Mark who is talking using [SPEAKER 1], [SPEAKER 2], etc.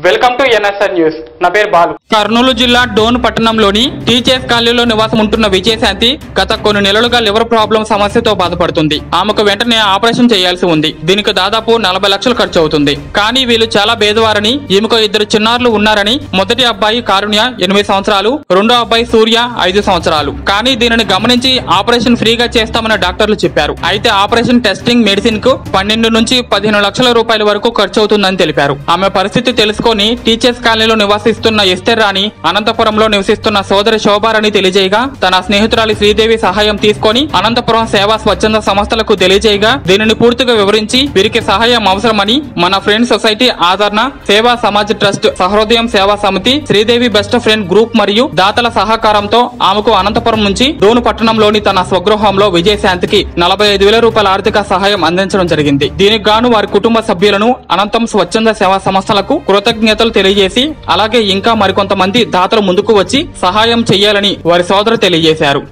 [SPEAKER 1] Welcome to NSR news. నా పేరు బాలు. కర్నూలు జిల్లా డోన్ పట్టణంలోని టీచర్స్ కాలనీలో నివాసం ఉంటున్న విజయశాంతి గత కొన్ని నెలలుగా లివర్ ప్రాబ్లం సమస్యతో బాధపడుతుంది. ఆమెకు వెంటనే ఆపరేషన్ చేయాల్సి ఉంది. దీనికి దాదాపు 40 లక్షలు ఖర్చు అవుతుంది. కానీ వీళ్ళు చాలా పేదవారని, ఈమెకు 2 చిన్నారులు ఉన్నారని, మొదటి అబ్బాయి కారుణ్య 8 సంవత్సరాలు, రెండో అబ్బాయి సూర్య 5 సంవత్సరాలు. కానీ దీనిని గమనించి ఆపరేషన్ ఫ్రీగా చేస్తామని డాక్టర్లు చెప్పారు. అయితే ఆపరేషన్ టెస్టింగ్ మెడిసిన్ కు 12 నుంచి 15 లక్షల రూపాయల వరకు ఖర్చు అవుతుందని తెలిపారు. ఆమె పరిస్థితి తెలుసుకొని టీచర్స్ కాలనీలో నివసిస్తున్న ఎస్తర్ రాణి, అనంతపురంలో నివసిస్తున్న సోదరి శోభారాణి తెలియజేయగా, తన స్నేహితురాలి శ్రీదేవి సహాయం తీసుకొని అనంతపురం సేవా స్వచ్ఛంద సంస్థలకు తెలియజేయగా, దీనిని పూర్తిగా వివరించి వీరికి సహాయం అవసరమని మన ఫ్రెండ్ సొసైటీ ఆదరణ, సేవా సమాజ్ ట్రస్ట్, సహృదయం సేవా సమితి, శ్రీదేవి బెస్ట్ ఫ్రెండ్ గ్రూప్ మరియు దాతల సహకారంతో ఆమెకు అనంతపురం నుంచి డోను పట్టణంలోని తన స్వగృహంలో విజయశాంతికి 45,000 రూపాయల ఆర్థిక సహాయం అందించడం జరిగింది. దీనికి గాను వారి కుటుంబ సభ్యులను అనంతం స్వచ్ఛంద సేవా సంస్థలకు కృతజ్ఞతలు తెలియజేసి, అలాగే ఇంకా మరికొంతమంది దాతలు ముందుకు వచ్చి సహాయం చేయాలని వారి సోదరు తెలియజేశారు.